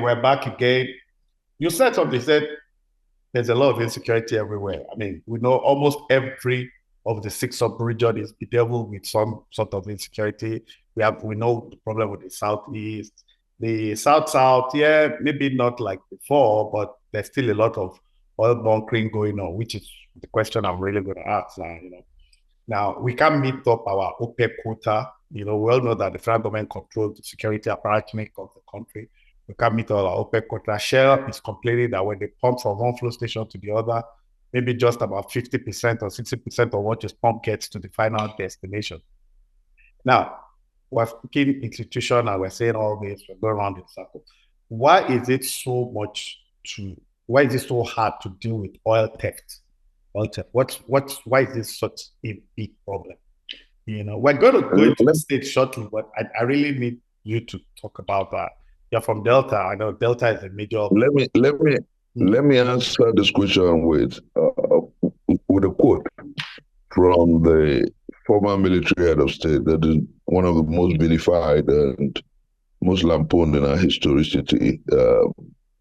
we're back again. You said something, you said there's a lot of insecurity everywhere. I mean, we know almost every of the 6 sub-region is bedeviled with some sort of insecurity. We know the problem with the Southeast, the South, yeah, maybe not like before, but there's still a lot of oil bunkering going on, which is the question I'm really going to ask now, Now, we can't meet up our OPEC quota. We all know that the federal government controls the security apparatus of the country. We can't meet all our OPEC quota. Shell is complaining that when they pump from one flow station to the other, maybe just about 50% or 60% of what is pumped gets to the final destination. Now, we're speaking institution and we're saying all this, we're going around in circles. Why is it so hard to deal with oil theft? Why is this such a big problem? We're going to go into the state shortly, but I really need you to talk about that. You're from Delta. I know Delta is a major. Let me answer this question with a quote from the former military head of state that is one of the most vilified and most lampooned in our historicity, the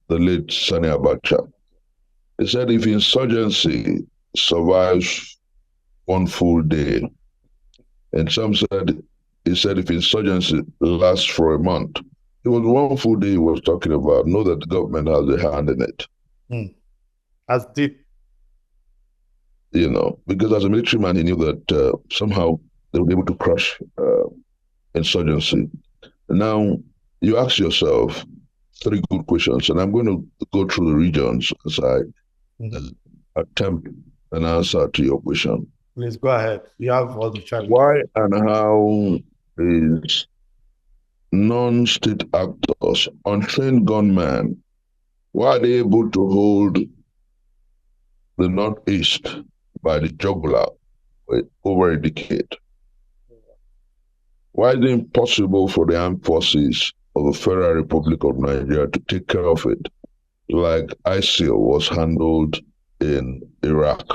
late Sani Abacha. He said, if insurgency survives one full day, and he said if insurgency lasts for a month, it was one full day he was talking about. Know that the government has a hand in it. As deep. Because as a military man, he knew that somehow they would be able to crush insurgency. Now, you ask yourself 3 good questions, and I'm going to go through the regions as I attempt an answer to your question. Please go ahead. You have all the time. Why and how is non-state actors, untrained gunmen, why are they able to hold the Northeast by the jugular for over a decade? Why is it impossible for the armed forces of the Federal Republic of Nigeria to take care of it like ISIL was handled in Iraq?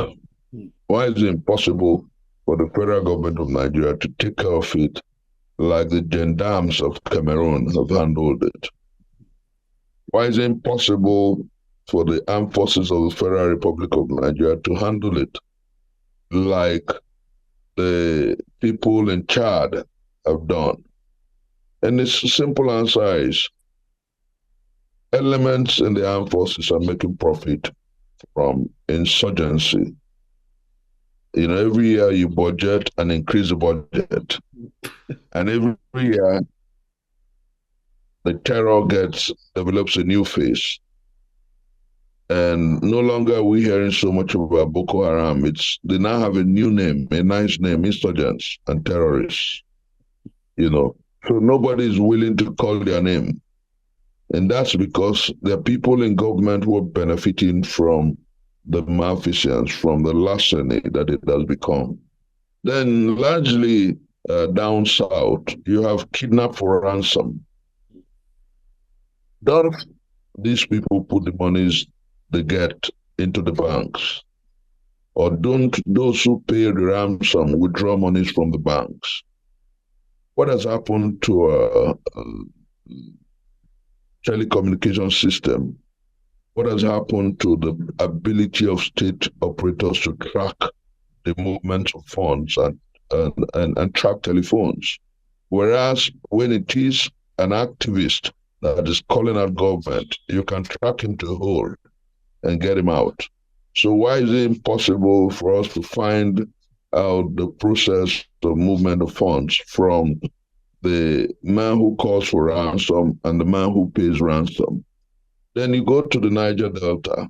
Why is it impossible for the federal government of Nigeria to take care of it like the gendarmes of Cameroon have handled it? Why is it impossible for the armed forces of the Federal Republic of Nigeria to handle it like the people in Chad have done? And its simple answer is elements in the armed forces are making profit from insurgency. Every year you budget and increase the budget. And every year the terror develops a new phase. And no longer are we hearing so much about Boko Haram. They now have a new name, a nice name, insurgents and terrorists. So nobody is willing to call their name. And that's because there are people in government who are benefiting from the malfeasance, from the larceny that it has become. Then largely down south, you have kidnap for ransom. Don't these people put the monies they get into the banks? Or don't those who pay the ransom withdraw monies from the banks? What has happened to a telecommunication system? What has happened to the ability of state operators to track the movement of funds and track telephones? Whereas when it is an activist that is calling out government, you can track him to a hole and get him out. So why is it impossible for us to find out the process of movement of funds from the man who calls for ransom and the man who pays ransom? Then you go to the Niger Delta.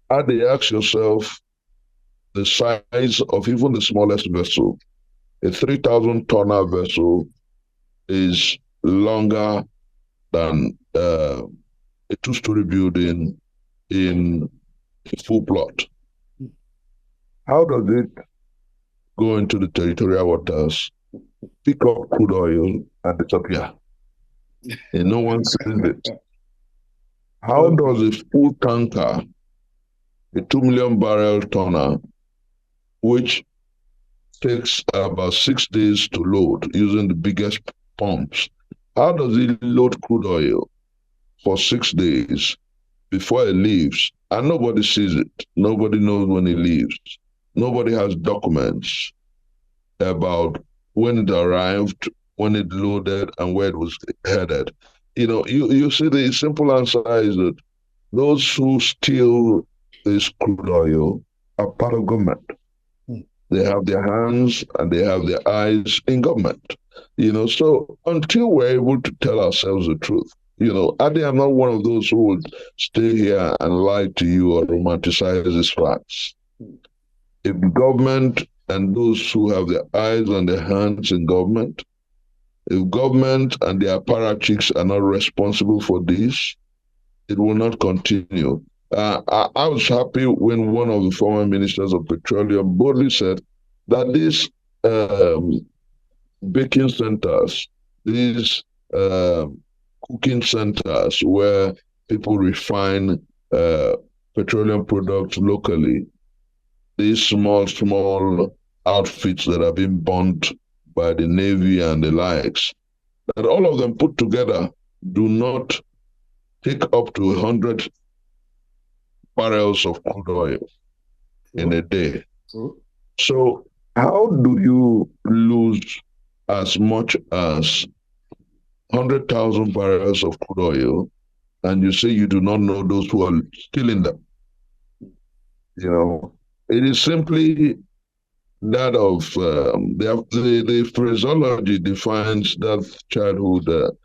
How do you ask yourself the size of even the smallest vessel? A 3,000-tonner vessel is longer than a 2-story building in a full plot. How does it go into the territorial waters, pick up crude oil, and disappear? And no one sees it. How does a full tanker, a 2 million barrel tonner, which takes about 6 days to load using the biggest pumps, how does it load crude oil for 6 days before he leaves, and nobody sees it. Nobody knows when he leaves. Nobody has documents about when it arrived, when it loaded, and where it was headed. You see, the simple answer is that those who steal this crude oil are part of government. They have their hands and they have their eyes in government. So until we're able to tell ourselves the truth, Adi, I'm not one of those who would stay here and lie to you or romanticize these facts. If government and those who have their eyes and their hands in government, if government and their apparatchiks are not responsible for this, it will not continue. I was happy when one of the former ministers of petroleum boldly said that these baking centers, these cooking centers where people refine petroleum products locally, these small outfits that have been burnt by the Navy and the likes, that all of them put together do not take up to 100 barrels of crude oil in a day. So how do you lose as much as 100,000 barrels of crude oil and you say you do not know those who are stealing them? It is simply that of the phraseology defines that childhood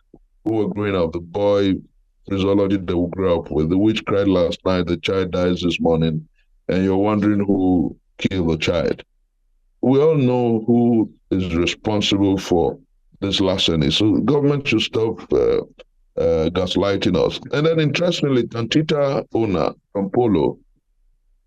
who were growing up, the boy phraseology that we grew up with. The witch cried last night, the child dies this morning, and you're wondering who killed the child. We all know who is responsible for this larceny. So government should stop gaslighting us. And then interestingly, Cantita owner from Polo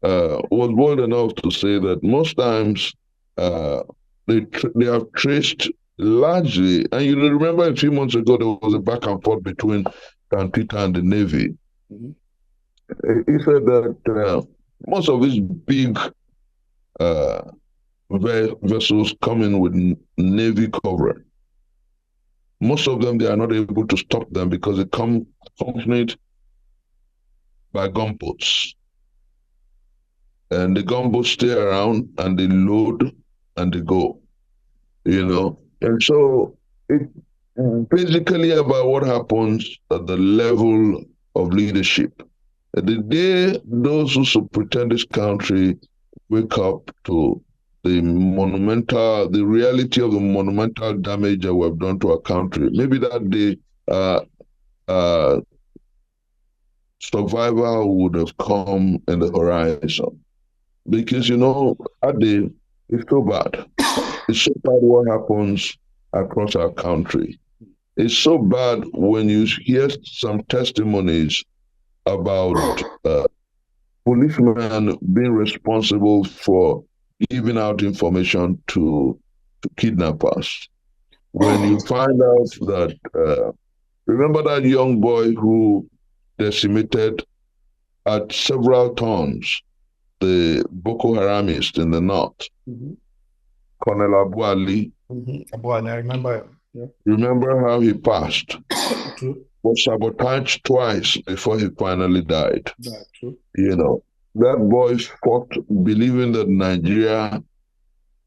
was bold enough to say that most times they have traced largely, and you remember a few months ago there was a back and forth between Cantita and the Navy. He said that most of these big vessels come in with Navy covering. Most of them, they are not able to stop them because they come accompanied by gunboats. And the gunboats stay around and they load and they go, And so it's basically about what happens at the level of leadership. The day those who pretend this country wake up to the reality of the monumental damage that we've done to our country, maybe that day survival would have come in the horizon. Because, Adi, it's so bad. It's so bad what happens across our country. It's so bad when you hear some testimonies about policemen being responsible for giving out information to kidnappers. When you find out that, remember that young boy who decimated at several tons the Boko Haramists in the north, Colonel Abu Ali. Abu Ali, I remember. Yeah. Remember how he passed? True. Was sabotaged twice before he finally died. True. That boy fought believing that Nigeria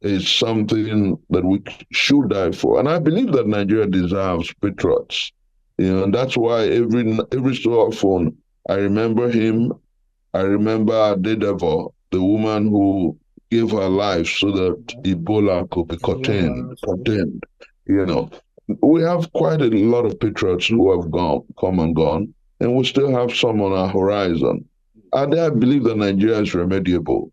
is something that we should die for. And I believe that Nigeria deserves patriots. And that's why every so often I remember him. I remember Daredevil, the woman who gave her life so that Ebola could be contained. We have quite a lot of patriots who have come and gone, and we still have some on our horizon. And I believe that Nigeria is remediable.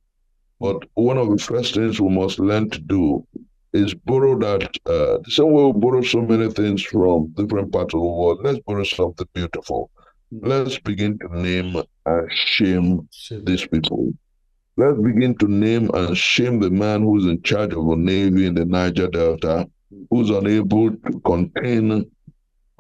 But one of the first things we must learn to do is borrow that. The same way we borrow so many things from different parts of the world, let's borrow something beautiful. Let's begin to name and shame these people. Let's begin to name and shame the man who's in charge of the Navy in the Niger Delta, who's unable to contain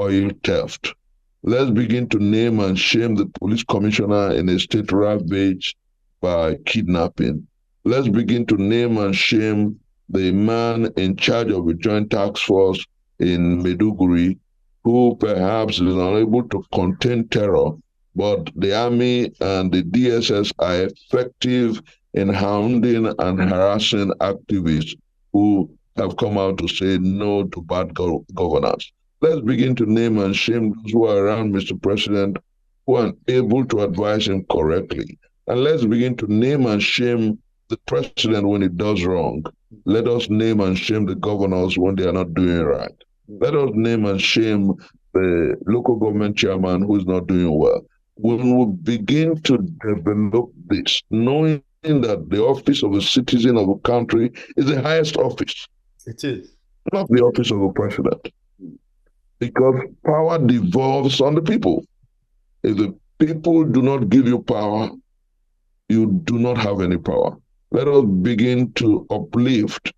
oil theft. Let's begin to name and shame the police commissioner in a state ravaged by kidnapping. Let's begin to name and shame the man in charge of the joint task force in Maiduguri who perhaps is unable to contain terror, but the army and the DSS are effective in hounding and harassing activists who have come out to say no to bad governance. Let's begin to name and shame those who are around Mr. President who are able to advise him correctly. And let's begin to name and shame the president when he does wrong. Let us name and shame the governors when they are not doing right. Let us name and shame the local government chairman who is not doing well. When we begin to develop this, knowing that the office of a citizen of a country is the highest office. It is. Not the office of a president. Because power devolves on the people. If the people do not give you power, you do not have any power. Let us begin to uplift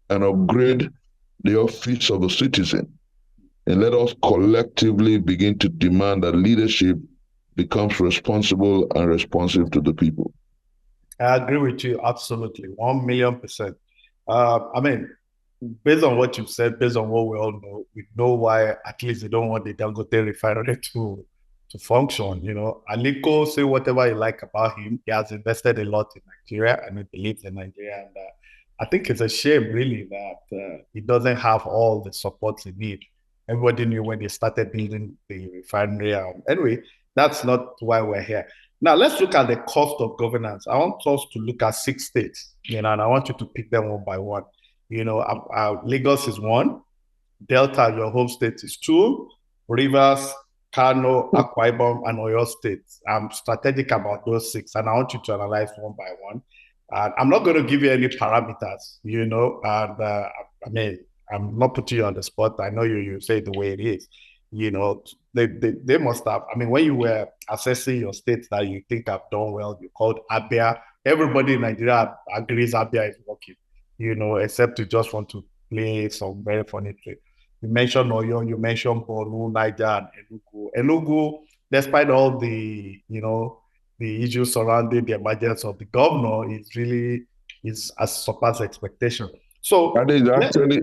and upgrade the office of a citizen. And let us collectively begin to demand that leadership becomes responsible and responsive to the people. I agree with you absolutely, 1,000,000%. I mean, based on what you've said, based on what we all know, we know why at least they don't want the Dangote refinery to function. You know, Aliko, say whatever you like about him, he has invested a lot in Nigeria and he believes in Nigeria. And I think it's a shame, really, that he doesn't have all the support he needs. Everybody knew when they started building the refinery. Anyway, that's not why we're here. Now, let's look at the cost of governance. I want us to look at 6 states, you know, and I want you to pick them one by one. You know, Lagos is 1, Delta, your home state, is 2, Rivers, Kano, Akwa Ibom, and Oyo State. I'm strategic about those 6, and I want you to analyze one by one. And I'm not going to give you any parameters, you know, and I mean, I'm not putting you on the spot. I know you say it the way it is. You know, they must have. I mean, when you were assessing your states that you think have done well, you called Abia. Everybody in Nigeria agrees Abia is working, you know, except you just want to play some very funny trick. You mentioned Oyo, you mentioned Borno, Niger, and Enugu. Enugu, despite all the, you know, the issues surrounding the emergence of the governor, is as surpassed expectation. So He's actually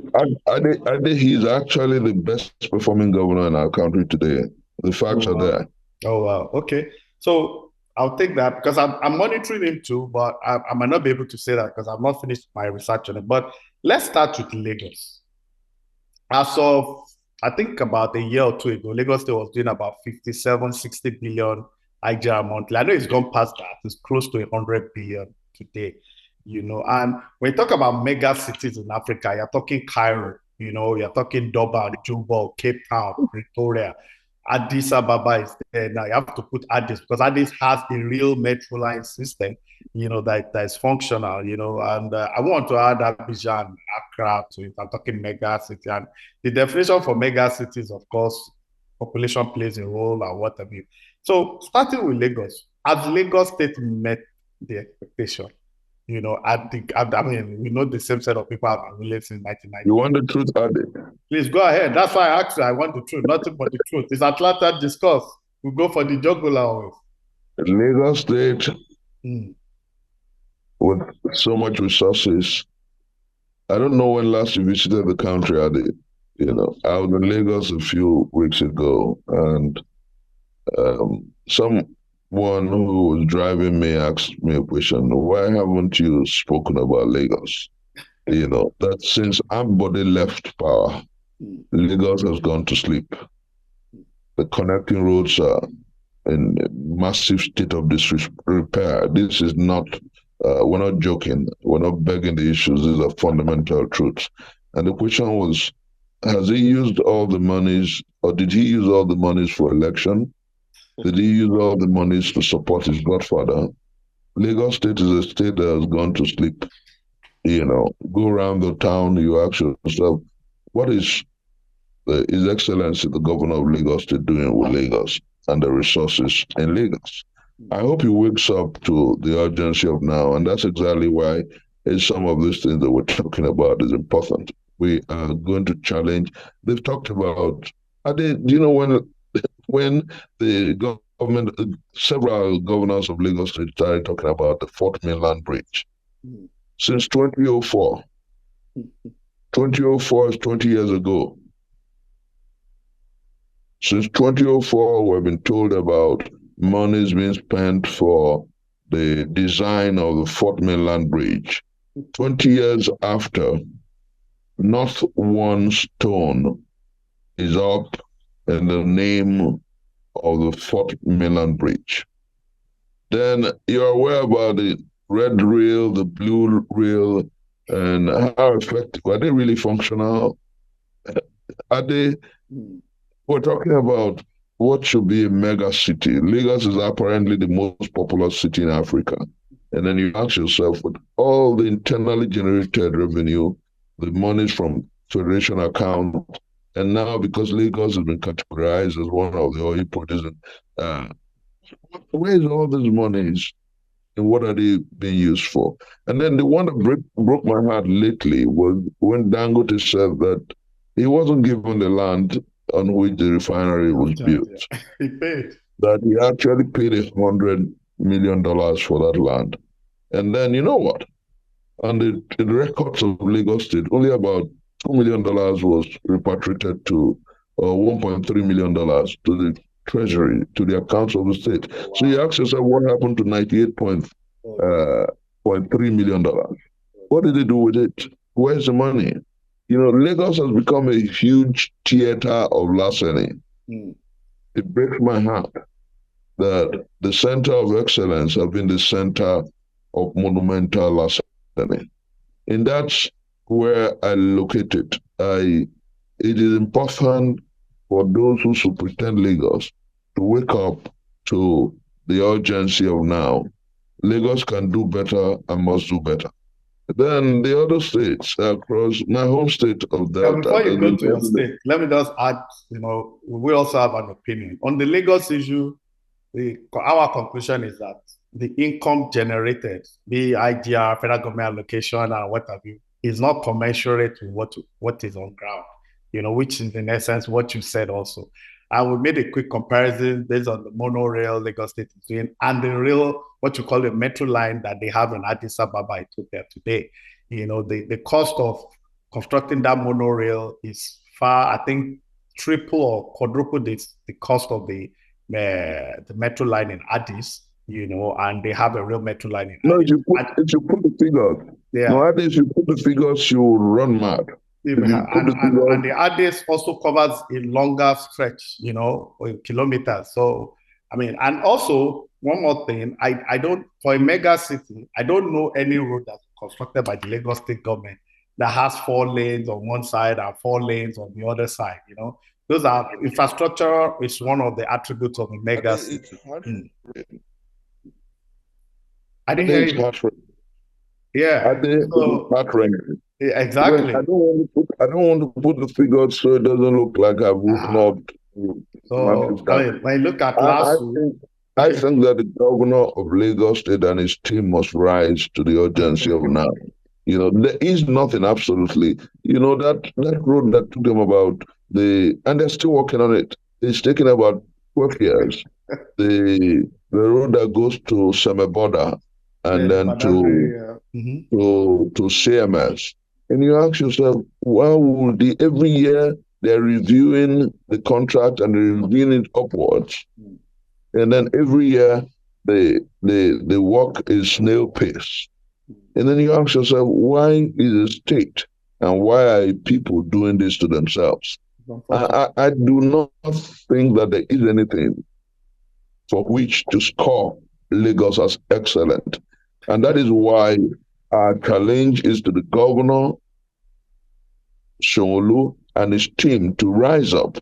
the best performing governor in our country today. The facts are there. Oh wow, okay. So I'll take that because I'm monitoring him too, but I might not be able to say that because I've not finished my research on it. But let's start with Lagos. As of I think about a year or two ago, Lagos State was doing about 57, 60 billion IGR monthly. I know it's gone past that. It's close to 100 billion today. You know, and when you talk about mega cities in Africa, you're talking Cairo, you know, you're talking Durban, Juba, Cape Town, Pretoria, Addis Ababa is there. Now you have to put Addis because Addis has a real metro line system, you know, that is functional, you know, and I want to add Abidjan, Accra to it. I'm talking mega city. And the definition for mega cities, of course, population plays a role and what have you. So starting with Lagos, has Lagos State met the expectation? You know, I mean, we know the same set of people have been living since 1990. You want the truth, Adi? Please go ahead. That's why I asked you. I want the truth, nothing but the truth. It's Atlanta discuss. We go for the jugular always. Lagos State, with so much resources. I don't know when last you visited the country, Adi. You know, I was in Lagos a few weeks ago, and someone who was driving me asked me a question: why haven't you spoken about Lagos? You know, that since Ambode left power, Lagos has gone to sleep. The connecting roads are in a massive state of disrepair. This is not, we're not joking. We're not begging the issues. These are fundamental truths. And the question was, has he used all the monies, or did he use all the monies for election? Did he use all the monies to support his godfather? Lagos State is a state that has gone to sleep. You know, go around the town, you ask yourself, what is His Excellency, the governor of Lagos State, doing with Lagos and the resources in Lagos? I hope he wakes up to the urgency of now, and that's exactly why some of these things that we're talking about is important. We are going to challenge. They've talked about, do you know when the government, several governors of Lagos State started talking about the Fourth Mainland Bridge? Since 2004. 2004 is 20 years ago. Since 2004, we've been told about monies being spent for the design of the Fourth Mainland Bridge. 20 years after, not one stone is up in the name of the Fourth Mainland Bridge. Then you're aware about the red rail, the blue rail, and how effective are they really functional? Are they? We're talking about what should be a mega city. Lagos is apparently the most populous city in Africa. And then you ask yourself, with all the internally generated revenue, the monies from Federation account, and now because Lagos has been categorized as one of the oil producing, where is all these monies and what are they being used for? And then the one that broke my heart lately was when Dangote said that he wasn't given the land on which the refinery was built. He paid. That he actually paid $100 million for that land. And then you know what? On the records of Lagos State, only about $2 million was repatriated to, or $1.3 million to the treasury, to the accounts of the state. Wow. So you ask yourself, what happened to $98.3 million? What did they do with it? Where's the money? You know, Lagos has become a huge theater of larceny. It breaks my heart that the center of excellence have been the center of monumental larceny. And that's where I locate it. It is important for those who superintend Lagos to wake up to the urgency of now. Lagos can do better and must do better. Then the other states across my home state of Delta. Before you go to your state, let me just add, you know, we also have an opinion. On the Lagos issue, our conclusion is that the income generated, the IGR, federal government allocation, and what have you, is not commensurate with what is on ground, you know, which is in essence what you said also. And we made a quick comparison based on the monorail Lagos State is doing and the real, what you call the metro line that they have in Addis Ababa, Ethiopia today. You know, the cost of constructing that monorail is far, I think, triple or quadruple the cost of the metro line in Addis, you know, and they have a real metro line in Addis. No, if you put the figures, yeah. No, Addis, you put the figures, you will run mad. And the Addis also covers a longer stretch, you know, kilometers. So, I mean, and also one more thing, I don't, for a mega city, I don't know any road that's constructed by the Lagos state government that has 4 lanes on one side and 4 lanes on the other side, you know. Those are, infrastructure is one of the attributes of a mega city. I didn't hear you. Yeah. Yeah, exactly. I don't want to put the figures so it doesn't look like I've woken up. So when you look at last week, I think that the governor of Lagos State and his team must rise to the urgency of now. You know, there is nothing absolutely. You know, that road that took them about and they're still working on it. It's taken about 12 years. The road that goes to Semeboda and then to CMS. And you ask yourself, why would every year they're reviewing the contract and they're reviewing it upwards. And then every year the work is snail pace. And then you ask yourself, why is the state and why are people doing this to themselves? I do not think that there is anything for which to score Lagos as excellent. And that is why our challenge is to the governor, Sanwo-Olu, and his team to rise up.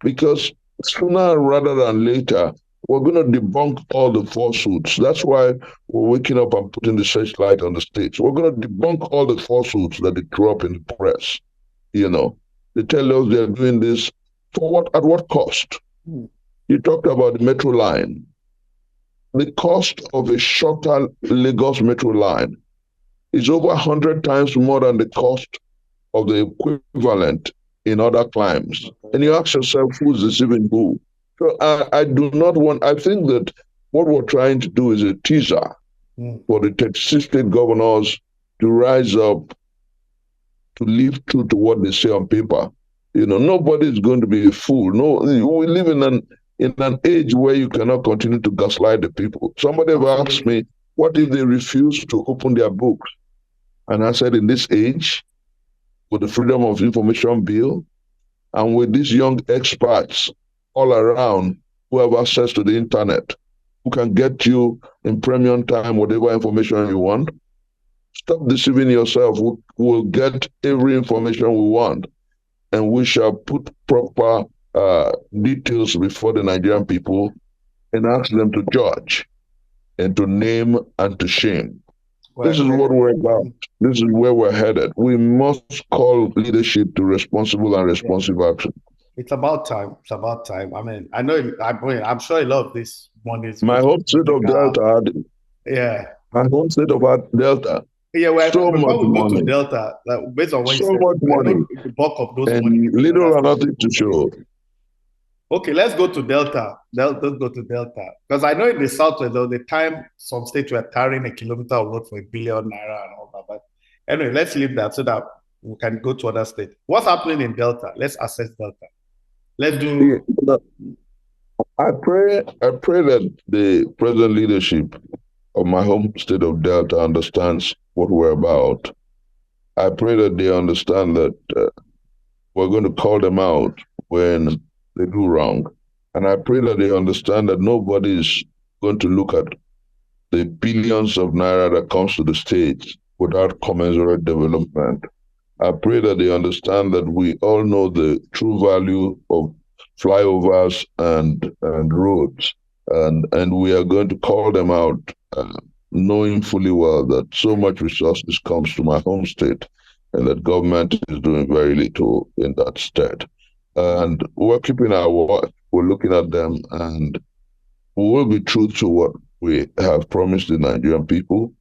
Because sooner rather than later, we're going to debunk all the falsehoods. That's why we're waking up and putting the searchlight on the stage. We're going to debunk all the falsehoods that they throw up in the press. You know, they tell us they're doing this for what? At what cost? You talked about the metro line. The cost of a shorter Lagos metro line is over 100 times more than the cost of the equivalent in other climes. Okay. And you ask yourself, who's deceiving who? So I do not want, I think that what we're trying to do is a teaser for the 36 state governors to rise up, to live true to what they say on paper, Nobody is going to be a fool. No, we live in an age where you cannot continue to gaslight the people. Somebody ever asked me, what if they refuse to open their books? And I said, in this age, with the Freedom of Information Bill, and with these young experts all around who have access to the internet, who can get you in premium time whatever information you want, stop deceiving yourself. We'll get every information we want, and we shall put proper details before the Nigerian people and ask them to judge and to name and to shame. This is what we're about. This is where we're headed. We must call leadership to responsible and responsive action. It's about time. It's about time. I mean, I'm sure a lot of this money is my home state of Delta. Yeah. My home state of Delta. Yeah, well, so before we go to Delta, based on what you said, much money, the bulk of those and money, little or nothing to show. Okay, let's go to Delta. Let's go to Delta. Because I know in the Southwest, there was a time some states were tarring a kilometer of road for #1 billion and all that. But anyway, let's leave that so that we can go to other states. What's happening in Delta? Let's assess Delta. Let's do... I pray that the present leadership of my home state of Delta understands what we're about. I pray that they understand that we're going to call them out when they do wrong. And I pray that they understand that nobody is going to look at the billions of naira that comes to the states without commensurate development. I pray that they understand that we all know the true value of flyovers and roads, and we are going to call them out, knowing fully well that so much resources comes to my home state, and that government is doing very little in that state. And we're keeping our watch. We're looking at them, and we will be true to what we have promised the Nigerian people.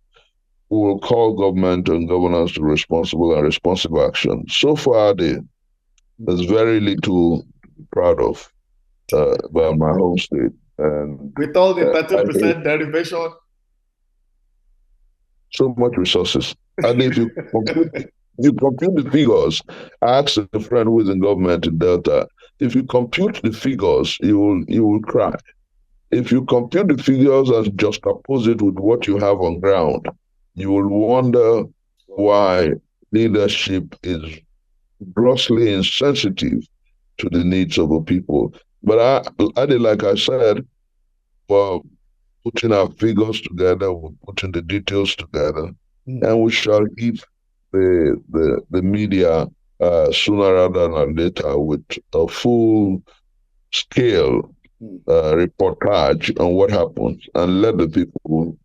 We will call government and governance to responsible and responsive action. So far, there's very little to be proud of about my home state. And with all the 30% derivation, so much resources. And if you compute the figures, I asked a friend who is in government in Delta, if you compute the figures, you will cry. If you compute the figures and juxtapose it with what you have on ground, you will wonder why leadership is grossly insensitive to the needs of the people. But I did, like I said, well, putting our figures together, we're putting the details together, and we shall give the media sooner rather than later with a full scale reportage on what happens, and let the people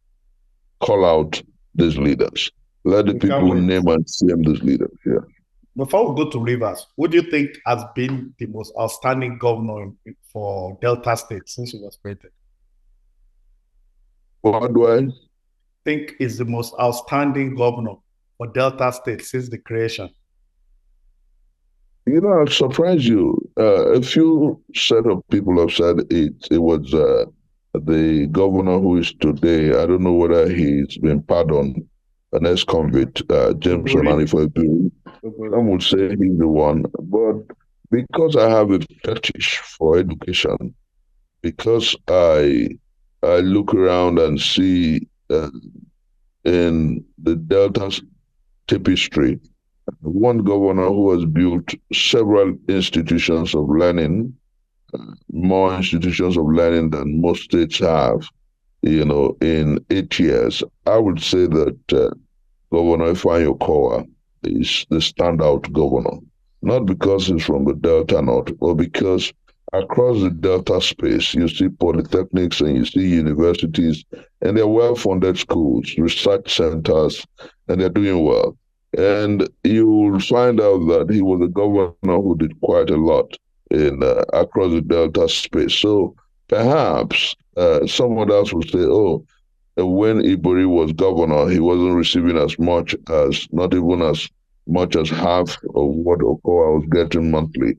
call out these leaders. Let the people name and shame these leaders. Yeah. Before we go to Rivers, who do you think has been the most outstanding governor for Delta State since it was created? What do I think is the most outstanding governor for Delta State since the creation? I'll surprise you. A few set of people have said it was the governor who is today. I don't know whether he's been pardoned, an ex-convict, General Sani Abacha. Some would say he's the one. But because I have a fetish for education, because I look around and see in the Delta's tapestry, one governor who has built several institutions of learning, more institutions of learning than most states have, in 8 years. I would say that Governor Ifeanyi Okowa is the standout governor, not because he's from the Delta North, but because across the Delta space, you see polytechnics and you see universities, and they're well-funded schools, research centers, and they're doing well. And you will find out that he was a governor who did quite a lot in across the Delta space. So perhaps someone else will say, oh, when Ibori was governor, he wasn't receiving as much as, not even as much as half of what Okowa was getting monthly.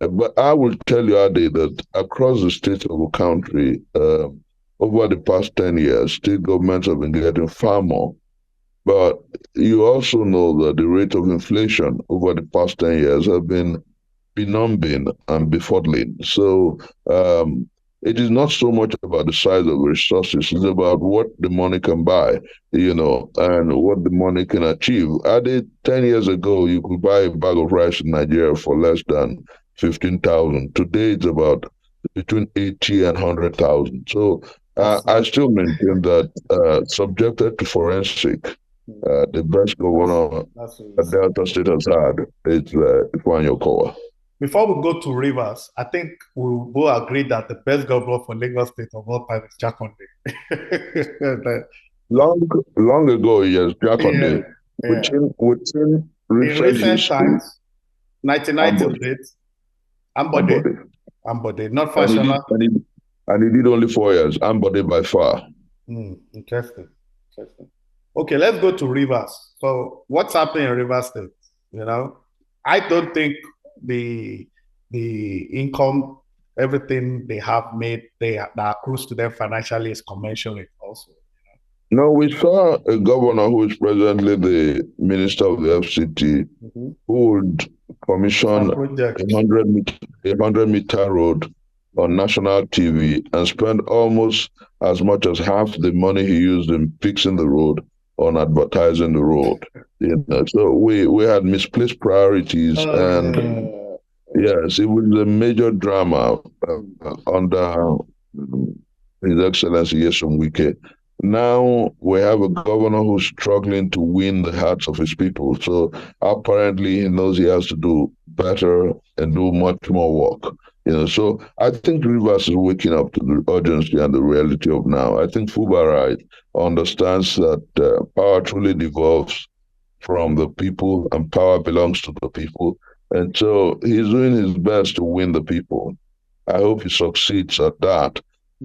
But I will tell you, Ade, that across the states of the country, over the past 10 years, state governments have been getting far more. But you also know that the rate of inflation over the past 10 years have been benumbing and befuddling. So it is not so much about the size of the resources, it's about what the money can buy, and what the money can achieve. 10 years ago, you could buy a bag of rice in Nigeria for less than 15,000. Today, it's about between 80 and 100,000. So I still maintain that subjected to forensic, the best governor that Delta State has had is Ifeanyi Okowa. Before we go to Rivers, I think we both agree that the best governor for Lagos State of all time is Jakonde. long ago, yes, Jakonde. Yeah. Within in recent times, 1990 date, Ambode, not Fashola. And he did only 4 years. Ambode by far. Interesting. Okay, let's go to Rivers. So, what's happening in Rivers State? I don't think the income, everything they have made, that accrues to them financially is commensurate also. No, we saw a governor who is presently the minister of the FCT, who would commission a 100-meter road on national TV and spend almost as much as half the money he used in fixing the road on advertising the road. So we had misplaced priorities, and yes, it was a major drama under His Excellency Nyesom Wike. Now we have a governor who's struggling to win the hearts of his people. So apparently he knows he has to do better and do much more work. So I think Rivers is waking up to the urgency and the reality of now. I think Fubarai understands that power truly devolves from the people and power belongs to the people. And so he's doing his best to win the people. I hope he succeeds at that.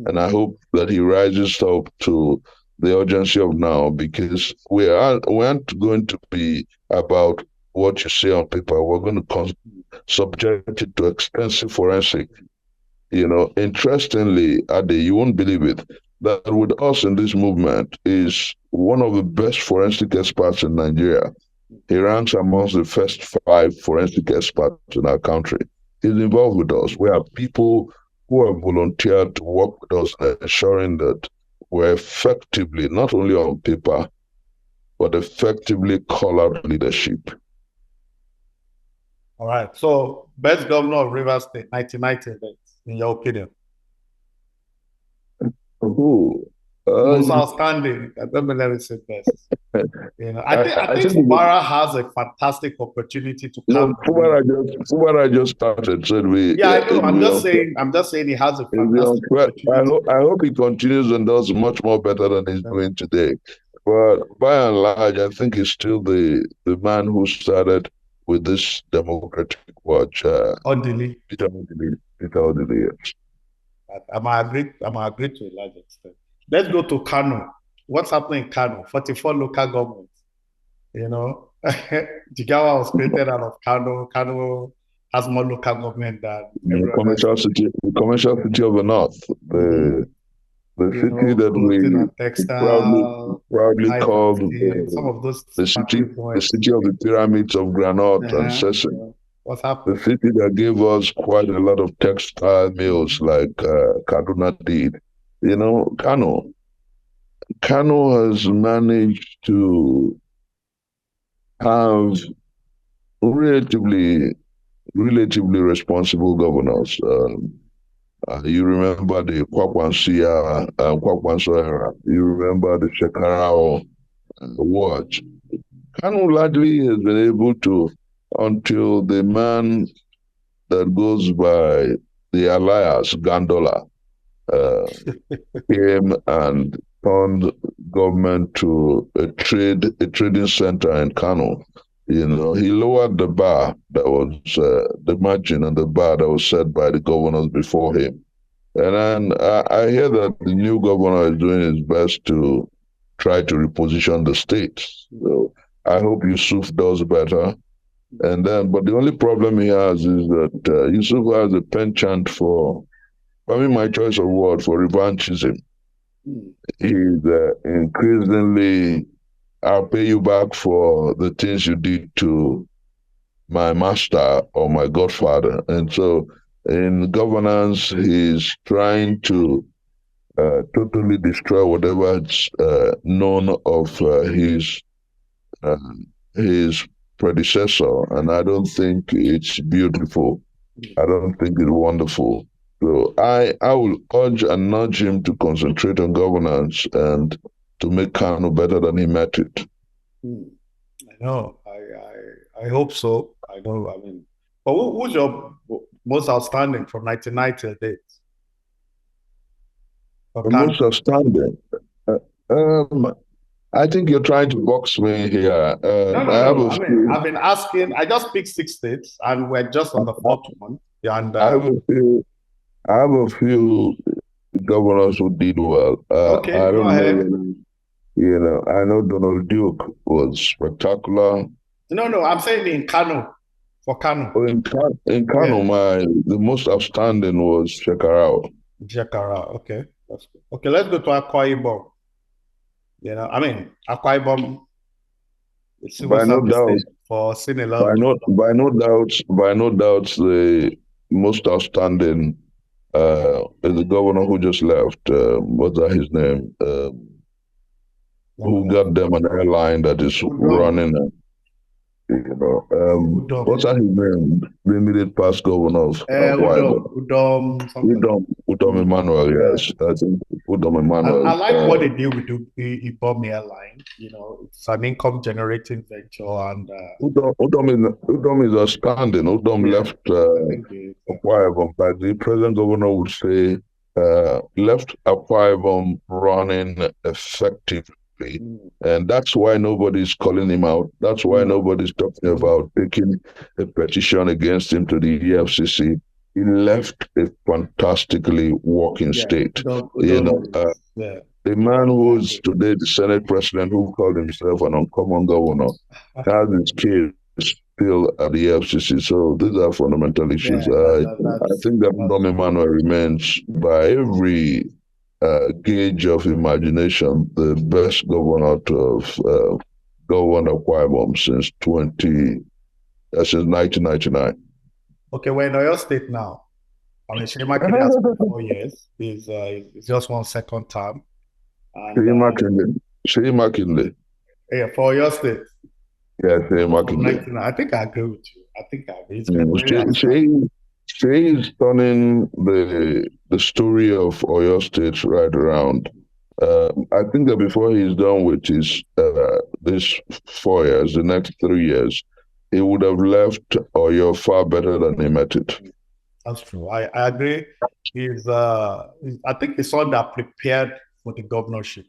And I hope that he rises up to the urgency of now, because we aren't going to be about what you say on paper. We're going to subject it to extensive forensic. Interestingly, Ade, you won't believe it, that with us in this movement is one of the best forensic experts in Nigeria. He ranks amongst the first 5 forensic experts in our country. He's involved with us. We have people who have volunteered to work with us, ensuring that we're effectively, not only on paper, but effectively colored leadership. All right. So, best governor of Rivers State, 1990, in your opinion? Most outstanding. Let me say best. I think Fubara has a fantastic opportunity to come. Fubara just started. So I'm just saying he has a fantastic opportunity. I hope he continues and does much more better than he's doing today. But by and large, I think he's still the man who started with this democratic watch. Peter Odili. I'm agree to a large extent. Let's go to Kano. What's happening in Kano? 44 local governments. Jigawa was created out of Kano. Kano has more local government than the commercial city of the north. The city that we proudly called some of those the city of the pyramids of granite and sesame. What's happening? The city that gave us quite a lot of textile mills like Kaduna did. Kano has managed to have relatively responsible governors. You remember the Kwakwanso era. You remember the Shekarao watch. Kano largely has been able to, until the man that goes by the alias Gandola came and turned government to a trading center in Kano. He lowered the bar that was the margin and the bar that was set by the governors before him. And then I hear that the new governor is doing his best to try to reposition the state. So I hope Yusuf does better. But the only problem he has is that Yusuf has a penchant for, my choice of word, for revanchism. He's increasingly, I'll pay you back for the things you did to my master or my godfather. And so in governance, he's trying to totally destroy whatever's known of uh, his predecessor. And I don't think it's beautiful. I don't think it's wonderful. So I will urge and nudge him to concentrate on governance and to make Kano better than he met it. I know. I hope so. I know. I mean, but who's your most outstanding from 1990 to date? The most outstanding. I think you're trying to box me here. No. I mean, I've been asking. I just picked 6 states, and we're just on the 4th one. And I have a few governors who did well. okay, I go don't ahead. know. I know Donald Duke was spectacular. No, I'm saying in Kano, for Kano. Oh, in Kano, the most outstanding was Shekarao. Okay. That's good. Okay, let's go to Akwa Ibom. I mean, Akwa Ibom, it's civil service for seeing a lot by no doubt, the most outstanding is the governor who just left. What's that his name? Who got them an airline that is running? What's that his name? The immediate past governor of Udom Emmanuel, yes. I think Udom Emmanuel. I like what they did with the Ibom airline. It's an income generating venture, and Udom is outstanding. Udom left Akwa Ibom, like the present governor would say, left Akwa Ibom running effectively. And that's why nobody's calling him out. That's why nobody's talking about taking a petition against him to the EFCC. He left a fantastically working state. A man who's today the Senate president, who called himself an uncommon governor, has his case still at the EFCC. So these are fundamental issues. I think that Udom Emmanuel remains, by every gauge of imagination, the best governor to have governed Akwa Ibom since 1999. Okay, we're in Oyo State now. I mean, Seyi Makinde has been 4 years. He's just one second term. Seyi Makinde. Yeah, for Oyo State. Yeah, Seyi Makinde. I think I agree with you. I think I agree. Seyi is turning the story of Oyo State right around. I think that before he's done with his this 4 years, the next 3 years, he would have left Oyo far better than he met it. That's true. I agree. I think he's someone that prepared for the governorship.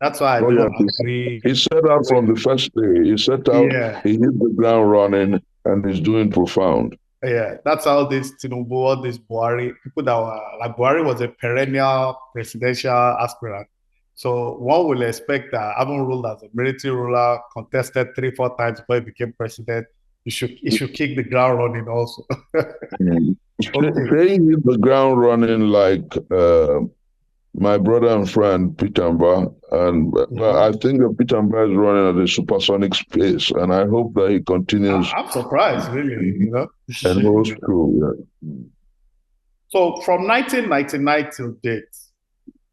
That's why I don't agree. He set out from the first day. He set out. He hit the ground running, and he's doing profound. Yeah, that's how this Tinubu, all this Buhari, people that were like Buhari was a perennial presidential aspirant. So one will expect that, having ruled as a military ruler, contested 3-4 times before he became president, he should kick the ground running also. They hit the ground running like my brother and friend Peter Mba, and I think that Peter Mba is running at a supersonic pace, and I hope that he continues. I'm surprised, really, And holds true. So from 1999 till date,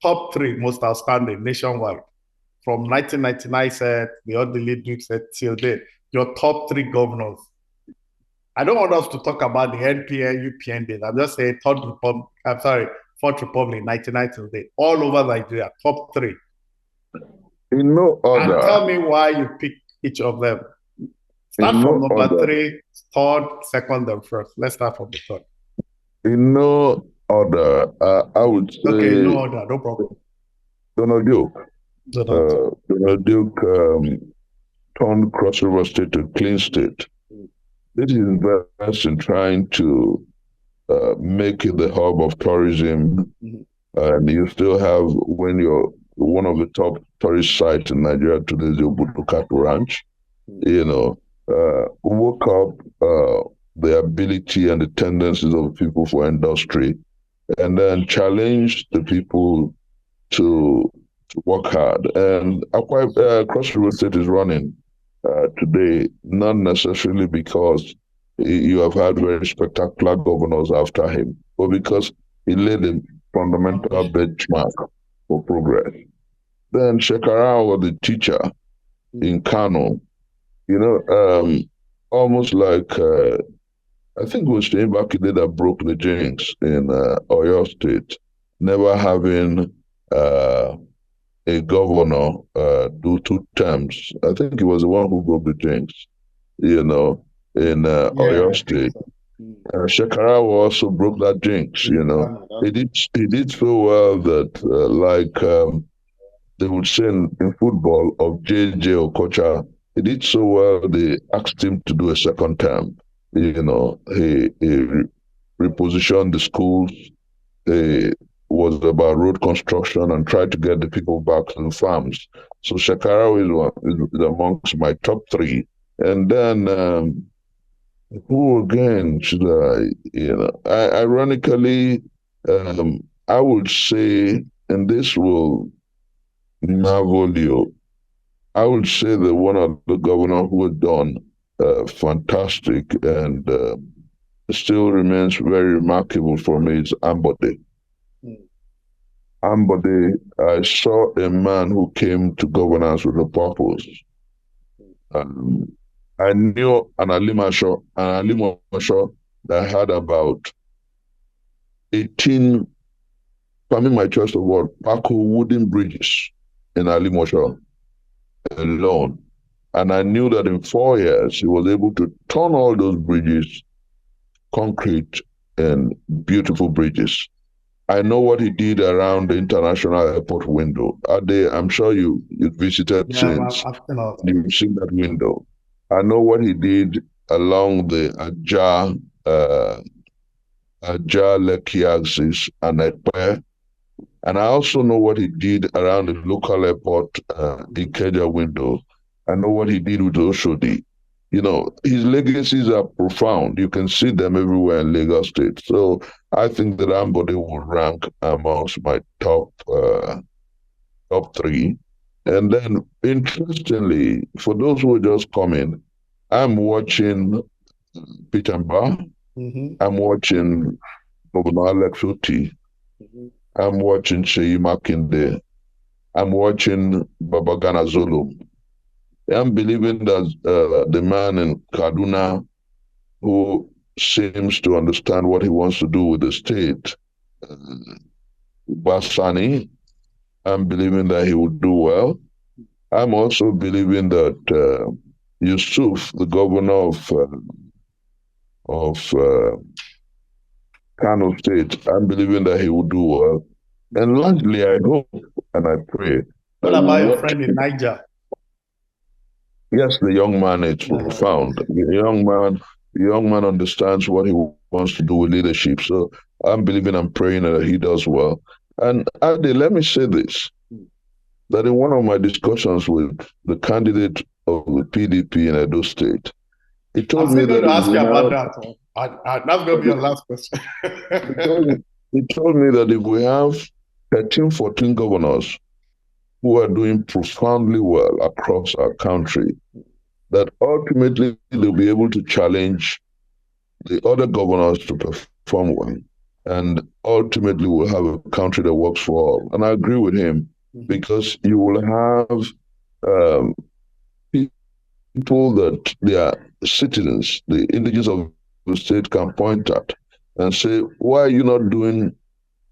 top 3 most outstanding nationwide. From 1999 said, the orderly Duke said till date, your top 3 governors. I don't want us to talk about the NPN, UPN days. I'm just saying Fourth Republic, 99 till date, all over Nigeria, top 3. In no order. And tell me why you pick each of them. Start from number 3, 3rd, 2nd, and 1st. Let's start from the 3rd. In no order, I would say. Okay, no order, no problem. Donald Duke. Donald Duke turned Cross River State to a clean state. This is best in trying to make it the hub of tourism. And you still have, when you're one of the top tourist sites in Nigeria today is the Obudukat Ranch. Woke up the ability and the tendencies of people for industry, and then challenge the people to work hard. And Cross River State is running. today, not necessarily because you have had very spectacular governors after him, but because he laid a fundamental benchmark for progress. Then Shekara was the teacher in Kano, almost like I think it was Shane Bakide that broke the jinx in Oyo State, never having a governor do 2 terms. I think he was the one who broke the jinx, in Oyo State. So. Shekara also broke that jinx, He did so well that, they would say in football of JJ Okocha, he did so well, they asked him to do a second term. He repositioned the schools. He was about road construction and tried to get the people back to the farms. So Shekara is amongst my top 3. And then who again should ironically, I would say, and this will marvel you, I would say that one of the governors who had done fantastic and still remains very remarkable for me is Ambode. Ambode, I saw a man who came to governance with a purpose. I knew an Alimasho that had about 18, permit my choice of word, Paco wooden bridges in Alimosho alone. And I knew that in 4 years, he was able to turn all those bridges concrete and beautiful bridges. I know what he did around the international airport window. I'm sure you visited since. You've seen that window. I know what he did along the Lekki axis and Ekpe. And I also know what he did around the local airport, Ikeja window. I know what he did with Oshodi. His legacies are profound. You can see them everywhere in Lagos State. So I think that Ambode will rank amongst my top 3. And then, interestingly, for those who are just coming, I'm watching Peter Mba. I'm watching Governor Alex Oti. I'm watching Sheyi Makinde. I'm watching Babagana Zulu. I'm believing that the man in Kaduna who seems to understand what he wants to do with the state, Basani, I'm believing that he will do well. I'm also believing that Yusuf, the governor of Kano State, I'm believing that he will do well. And lastly, I hope and I pray. What about your friend in Niger? Yes, the young man is profound. The young man understands what he wants to do with leadership. So I'm believing and praying that he does well. And Ade, let me say this, that in one of my discussions with the candidate of the PDP in Edo State, he told me that... I'm going to ask you about that. That's going to be your last question. He told me that if we have 13, 14 governors who are doing profoundly well across our country, that ultimately they'll be able to challenge the other governors to perform well. And ultimately we'll have a country that works for all. And I agree with him, because you will have people that their citizens, the indigenous of the state, can point at and say, why are you not doing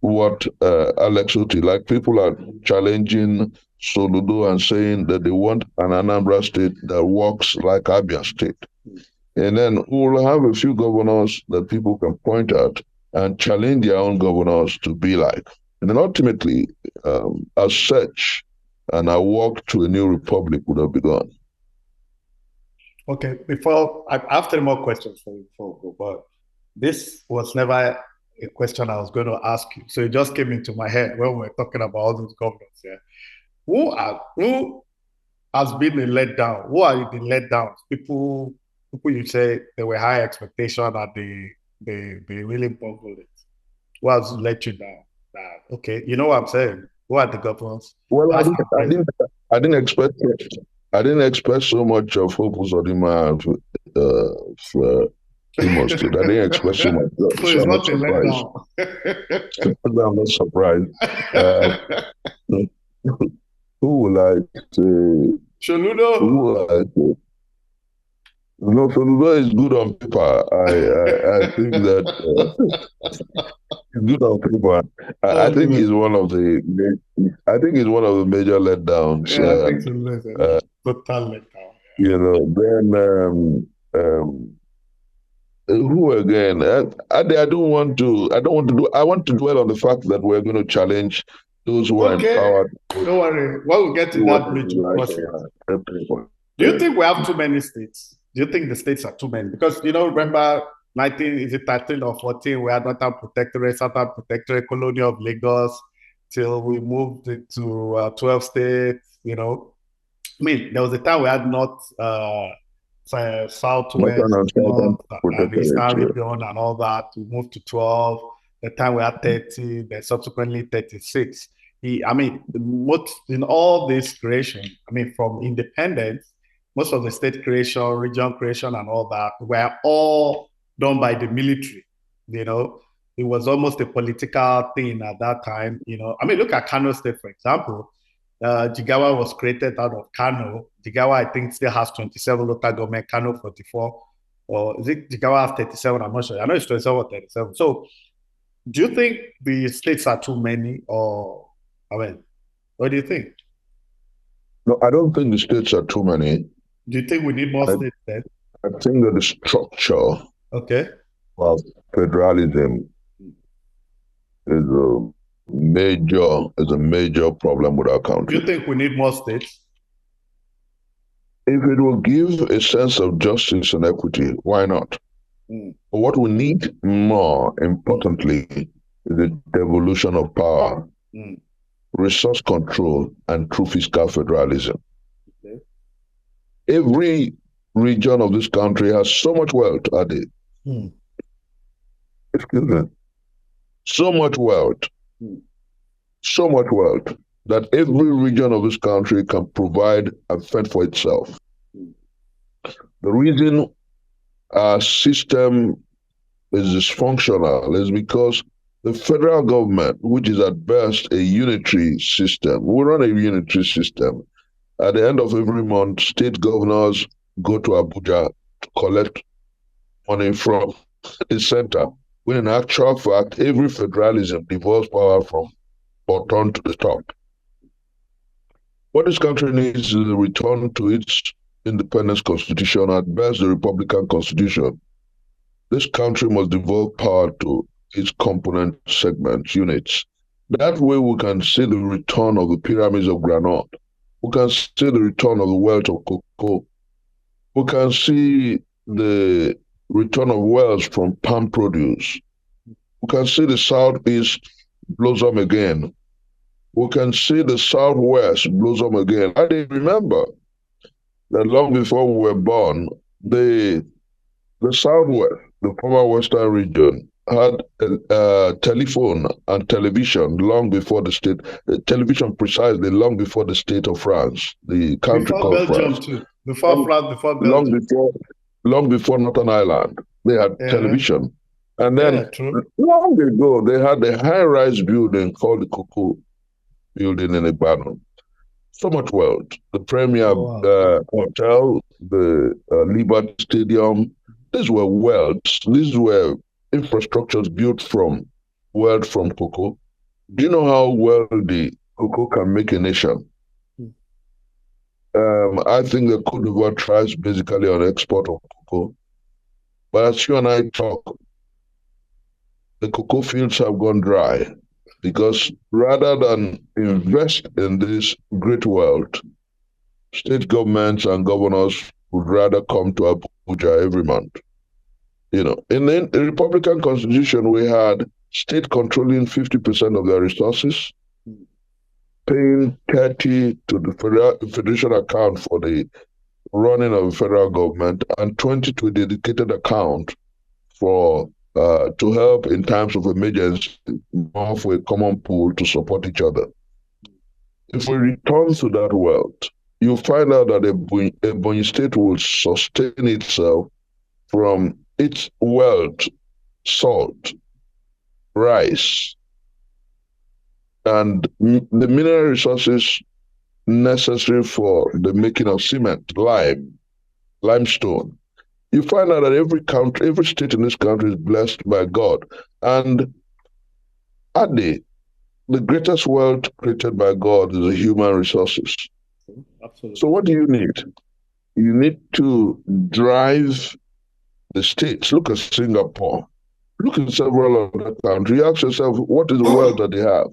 what Alex Oti, like people are challenging Soludo and saying that they want an Anambra state that works like Abia State. And then we'll have a few governors that people can point at and challenge their own governors to be like. And then ultimately, as such, and our walk to a new republic would have begun. Okay, I have 3 more questions for you before we go, but this was never a question I was going to ask you. So it just came into my head when we were talking about all those governors here. Who has been the letdown? Who are the letdowns? People you say they were high expectation and they really bungled it. Who has let you down? Okay, you know what I'm saying? Who are the governors? Well, I didn't expect it. I didn't expect so much of Hope Uzodinma for Imo State. I didn't expect so much, So so it's I'm not not a surprised. letdown. I'm not surprised. Who would like to? Sholudo. Who would like to? No, Soludo is good on paper. I think that it's good on paper. I Oh, think goodness. he's one of the. I think he's one of the major letdowns. Yeah, I think Sholudo is a total letdown. You know, then who again? I don't want to. I don't want to do. I want to dwell on the fact that we're going to challenge those who are empowered. Don't worry. When we get to that bridge, we'll cross it. Do you think we have too many states? Do you think the states are too many? Because, remember 13 or 14, we had Northern Protectorate, Southern Protectorate, Colony of Lagos, till we moved to 12 states, I mean, there was a time we had Southwest, North, and Eastern region and all that. We moved to 12. The time we had 30, then subsequently 36. Most in all this creation, from independence, most of the state creation, region creation, and all that were all done by the military. It was almost a political thing at that time. Look at Kano State, for example. Jigawa was created out of Kano. Jigawa, I think, still has 27 local government, Kano 44. Or is it Jigawa has 37? I'm not sure. I know it's 27 or 37. So do you think the states are too many, or, what do you think? No, I don't think the states are too many. Do you think we need more states then? I think that the structure of federalism is a major problem with our country. Do you think we need more states? If it will give a sense of justice and equity, why not? But what we need more importantly is the devolution of power, resource control, and true fiscal federalism. Every region of this country has so much wealth, Adi. Excuse me. So much wealth that every region of this country can provide and fend for itself. The reason our system is dysfunctional is because the federal government, which is at best a unitary system, we run a unitary system. At the end of every month, state governors go to Abuja to collect money from the center, when in actual fact, every federalism devolves power from bottom to the top. What this country needs is a return to its independence constitution, at best the Republican Constitution. This country must devolve power to its component segments, units. That way we can see the return of the pyramids of granite. We can see the return of the wealth of cocoa. We can see the return of wealth from palm produce. We can see the Southeast blossom again. We can see the Southwest blossom again. I didn't remember that long before we were born, the Southwest, the former Western region, had telephone and television long before the state, television precisely long before the state of France, the country called France. Too. Before Belgium. Long before Northern Ireland, they had television. And then long ago, they had a high-rise building called the Cocoa Building in Ibadan. So much wealth. The Premier Hotel, the Liberty Stadium, these were wealth. These were infrastructures built from wealth from cocoa. Do you know how wealthy cocoa can make a nation? I think the Côte d'Ivoire thrives basically on export of cocoa. But as you and I talk, the cocoa fields have gone dry because rather than invest in this great wealth, state governments and governors would rather come to Abuja every month. In the Republican Constitution, we had state controlling 50% of their resources, paying 30 to the federation account for the running of the federal government, and 20 to a dedicated account for to help in times of emergency, more for a common pool to support each other. If we return to that wealth, you find out that Ebonyi State will sustain itself from its wealth, salt, rice, and the mineral resources necessary for the making of cement, limestone. You find out that every state in this country is blessed by God. And the greatest wealth created by God is the human resources. Absolutely. So what do you need? You need to drive the states. Look at Singapore. Look at several other countries. You ask yourself, what is the wealth that they have?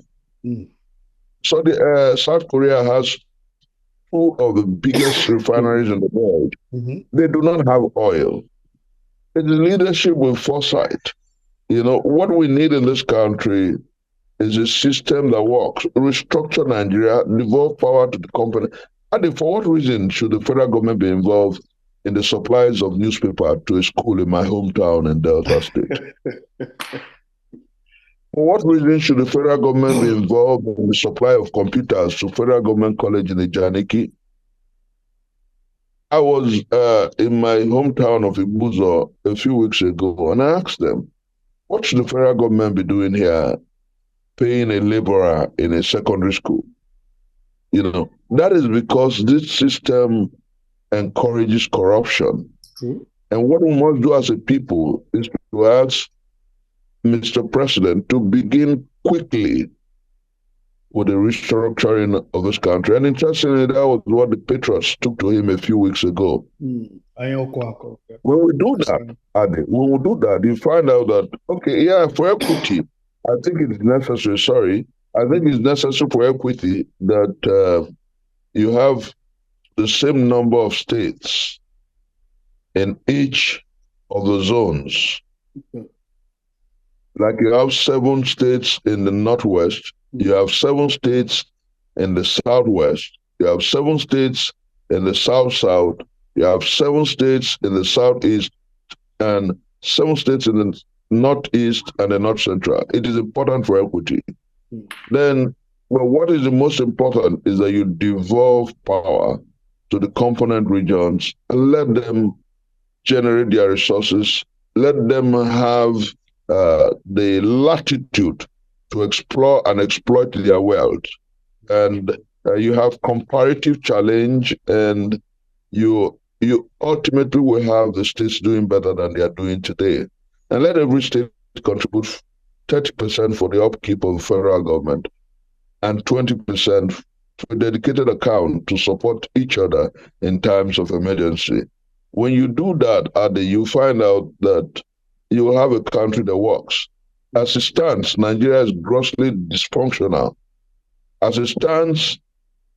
So South Korea has two of the biggest refineries in the world. They do not have oil. It is leadership with foresight. What we need in this country is a system that works. Restructure Nigeria, devolve power to the company. And for what reason should the federal government be involved in the supplies of newspaper to a school in my hometown in Delta State? For what reason should the federal government be involved in the supply of computers to Federal Government College in Ijaniki? I was in my hometown of Ibuzo a few weeks ago, and I asked them, what should the federal government be doing here, paying a laborer in a secondary school? That is because this system encourages corruption. And what we must do as a people is to ask Mr. President to begin quickly with the restructuring of this country. And interestingly, that was what the patriots took to him a few weeks ago. When we do that, you find out that, okay, yeah, for equity, I think it is necessary, I think it's necessary for equity that you have the same number of states in each of the zones. Like you have 7 states in the Northwest, you have 7 states in the Southwest, you have 7 states in the South-South, you have 7 states in the Southeast, and 7 states in the Northeast and the North Central. It is important for equity. Then, what is the most important is that you devolve power to the component regions and let them generate their resources, let them have the latitude to explore and exploit their wealth. And you have comparative challenge, and you ultimately will have the states doing better than they are doing today. And let every state contribute 30% for the upkeep of the federal government and 20% to a dedicated account to support each other in times of emergency. When you do that, Ade, you find out that you will have a country that works. As it stands, Nigeria is grossly dysfunctional. As it stands,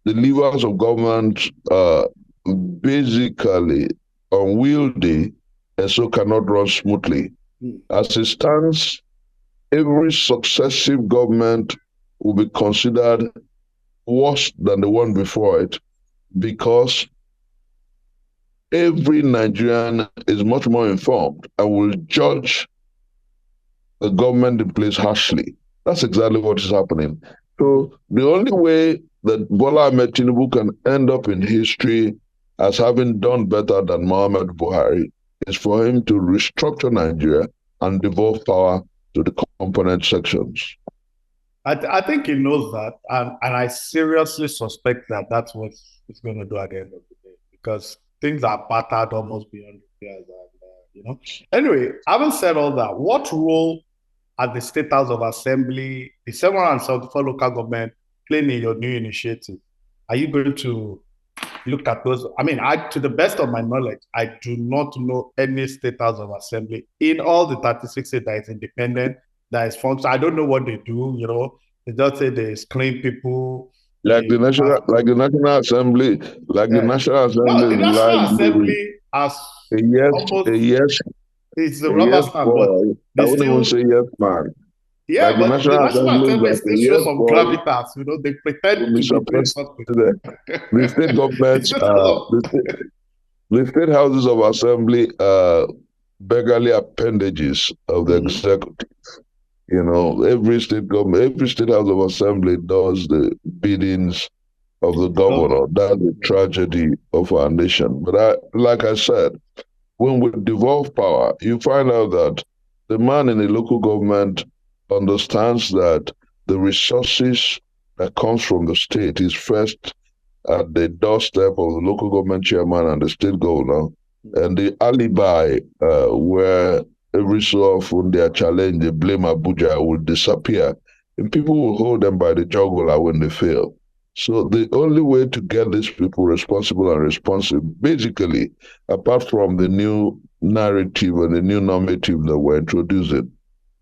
the levers of government are basically unwieldy and so cannot run smoothly. As it stands, every successive government will be considered worse than the one before it because every Nigerian is much more informed and will judge the government in place harshly. That's exactly what is happening. So the only way that Bola Ahmed Tinubu can end up in history as having done better than Muhammad Buhari is for him to restructure Nigeria and devolve power to the component sections. I think he knows that, and I seriously suspect that that's what he's going to do at the end of the day, because things are battered almost beyond repairs. And, Anyway, having said all that, what role at the State House of Assembly, the 774 local government playing in your new initiative? Are you going to look at those? I mean, to the best of my knowledge, I do not know any State House of Assembly in all the 36 states that is independent, that is functional. I don't know what they do, They just say they screen people. Like the National Assembly, the National Assembly. No, the National Assembly has it's the rubber stamp, but I wouldn't even say yes, man. Yeah, but the National Assembly still shows some gravitas. They pretend to be doing something. The state governments, the state houses of assembly are beggarly appendages of the executive. Every state government, every state house of assembly does the biddings of the governor. That's the tragedy of our nation. But like I said, when we devolve power, you find out that the man in the local government understands that the resources that comes from the state is first at the doorstep of the local government chairman and the state governor, and the alibi where every so often they are challenged, they blame Abuja, will disappear, and people will hold them by the jugular when they fail. So the only way to get these people responsible and responsive, basically, apart from the new narrative and the new normative that we're introducing,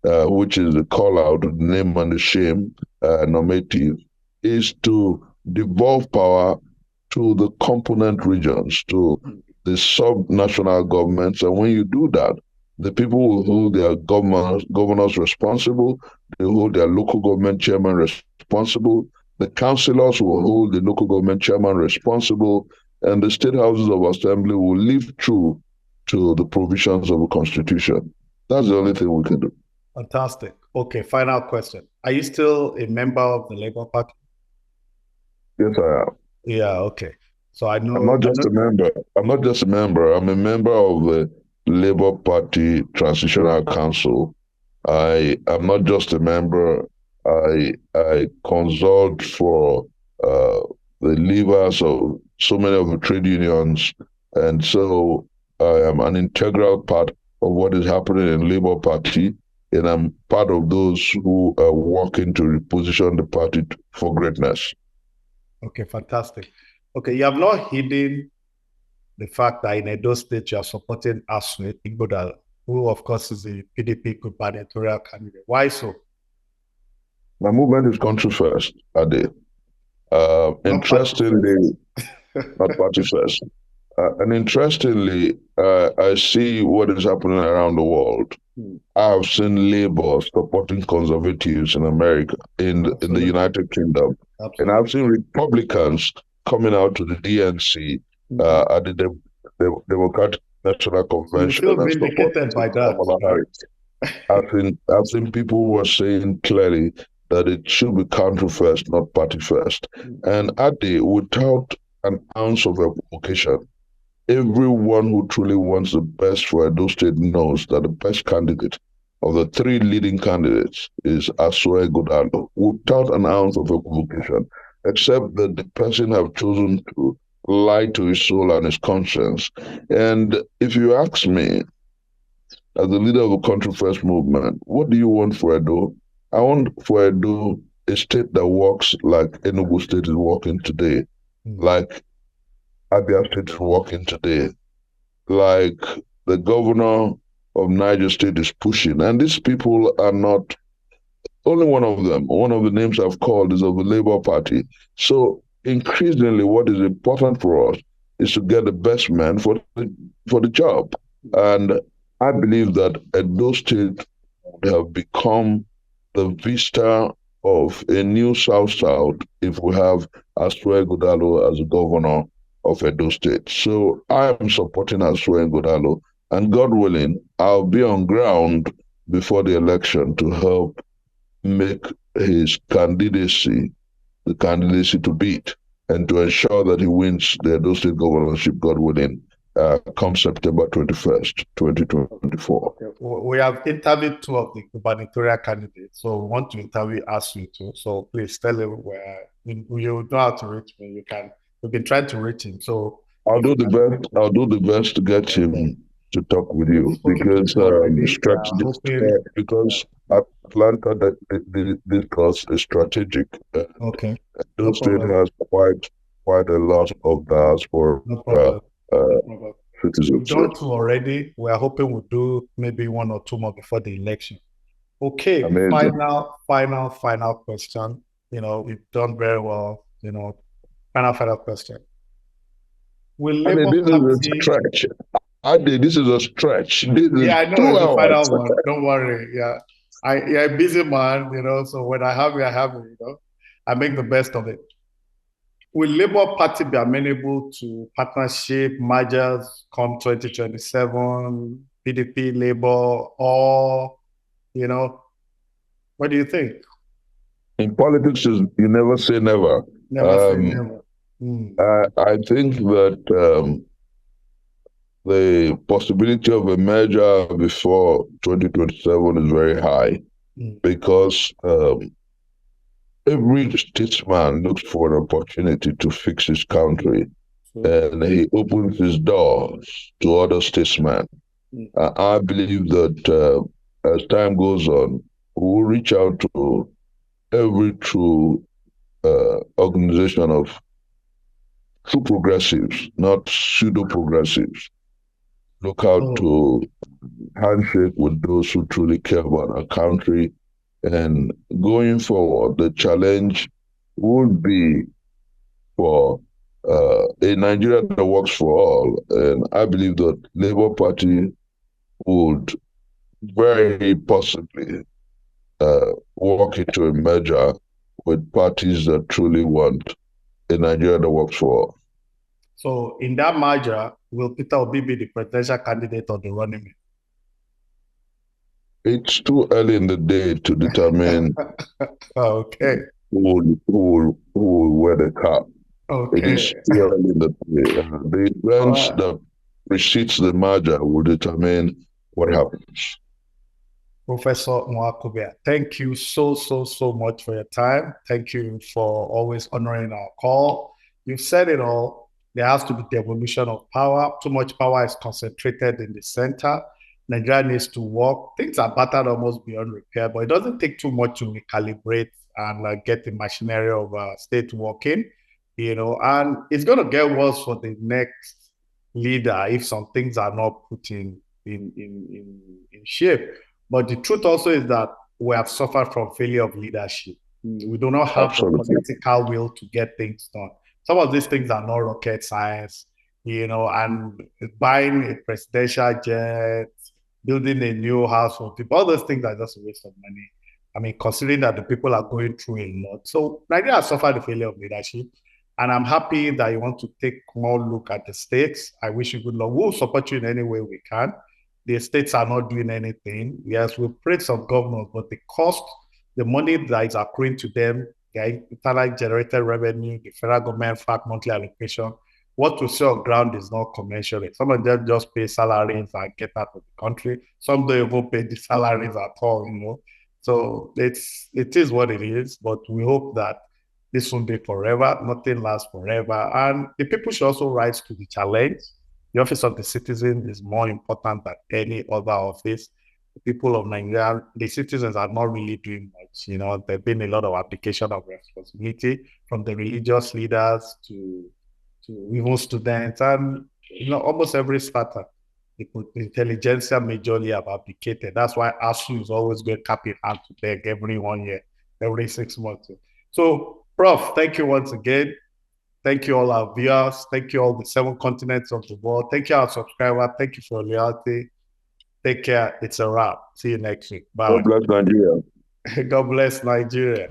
which is the call out, the name and the shame normative, is to devolve power to the component regions, to the sub-national governments. And when you do that, the people will hold their governors responsible, they hold their local government chairman responsible, the councillors will hold the local government chairman responsible, and the state houses of assembly will live true to the provisions of the constitution. That's the only thing we can do. Fantastic. Okay, final question. Are you still a member of the Labour Party? Yes, I am. Yeah, okay. So I know I'm not just a member. I'm not just a member. I'm a member of the Labour Party Transitional Council. I am not just a member. I consult for the leaders of so many of the trade unions, and so I am an integral part of what is happening in Labour Party, and I'm part of those who are working to reposition the party for greatness. Okay, fantastic. Okay, you have not hidden the fact that in Edo State you are supporting Asue Ighodalo, who of course is the PDP gubernatorial candidate. Why so? My movement is country first, Ade. Interestingly, not party first. And interestingly, I see what is happening around the world. I have seen Labour supporting conservatives in America, in the United Kingdom. Absolutely. And I've seen Republicans coming out to the DNC at the Democratic National Convention. You feel vindicated by that. I've seen people who are saying clearly that it should be country first, not party first. And Ade, without an ounce of equivocation, everyone who truly wants the best for Edo State knows that the best candidate of the three leading candidates is Asue Ighodalo, without an ounce of equivocation, except that the person have chosen to lie to his soul and his conscience. And if you ask me, as the leader of the Country First movement, what do you want for Edo? I want for Edo a state that works like Enugu State is working today, like Abia State is working today, like the governor of Niger State is pushing. And these people are not, only one of them, one of the names I've called is of the Labour Party. So increasingly what is important for us is to get the best man for the job. And I believe that Edo State would have become the vista of a new South-South if we have Asue Ighodalo as the governor of Edo State. So I am supporting Asue Ighodalo, and God willing, I'll be on ground before the election to help make his candidacy the candidacy to beat and to ensure that he wins the Edo State governorship, God willing, come September 21st, 2024. Okay. We have interviewed two of the gubernatorial candidates, so we want to interview Asue too. So please tell him where you know how to reach me. We've been trying to reach him. So I'll do the best. I'll do the best to get him to talk with you because because Atlanta this course is strategic. Okay. Edo State has quite a lot of diaspora. We've done two already. We're hoping we'll do maybe one or two more before the election. Okay, amazing. Final question. You know, we've done very well. You know, final question. Will Labour this is a stretch. This is a stretch. This is I know it's the final one. Don't worry. Yeah, you're a busy man. You know, so when I have you, I have you. You know, I make the best of it. Will Labour Party be amenable to partnership mergers come 2027, PDP, Labour, or, you know, what do you think? In politics, you never say never. Never say never. I think that the possibility of a merger before 2027 is very high because every statesman looks for an opportunity to fix his country and he opens his doors to other statesmen. I believe that as time goes on, we'll reach out to every true organization of true progressives, not pseudo progressives. Look out to handshake with those who truly care about our country. And going forward, the challenge would be for a Nigeria that works for all. And I believe that Labour Party would very possibly walk into a merger with parties that truly want a Nigeria that works for all. So in that merger, will Peter Obi be the presidential candidate or the running mate? It's too early in the day to determine okay. who will wear the cap. Okay. It is too early in the day. The events that precedes the merger will determine what happens. Professor Nwakubia, thank you so much for your time. Thank you for always honoring our call. You've said it all. There has to be devolution of power. Too much power is concentrated in the center. Nigeria needs to work. Things are battered almost beyond repair, but it doesn't take too much to recalibrate and get the machinery of state working, and it's going to get worse for the next leader if some things are not put in shape. But the truth also is that we have suffered from failure of leadership. We do not have the political will to get things done. Some of these things are not rocket science, and buying a presidential jet, building a new house for people, all those things are just a waste of money. I mean, considering that the people are going through a lot. So Nigeria has suffered the failure of leadership. And I'm happy that you want to take more look at the states. I wish you good luck. We'll support you in any way we can. The states are not doing anything. Yes, we'll praise some governors, but the cost, the money that is accruing to them, the internally generated revenue, the federal government fact monthly allocation, what we see on ground is not commensurate. Some of them just pay salaries and get out of the country. Some don't even pay the salaries at all, So it is what it is, but we hope that this won't be forever. Nothing lasts forever. And the people should also rise to the challenge. The office of the citizen is more important than any other office. The people of Nigeria, the citizens are not really doing much. There's been a lot of application of responsibility from the religious leaders to even students and almost every starter. The intelligentsia majorly have abdicated. That's why ASU is always going cap in hand to beg every 1 year, every 6 months. So, Prof, thank you once again. Thank you all our viewers. Thank you all the 7 continents of the world. Thank you our subscribers. Thank you for your loyalty. Take care. It's a wrap. See you next week. Bye. God bless Nigeria. God bless Nigeria.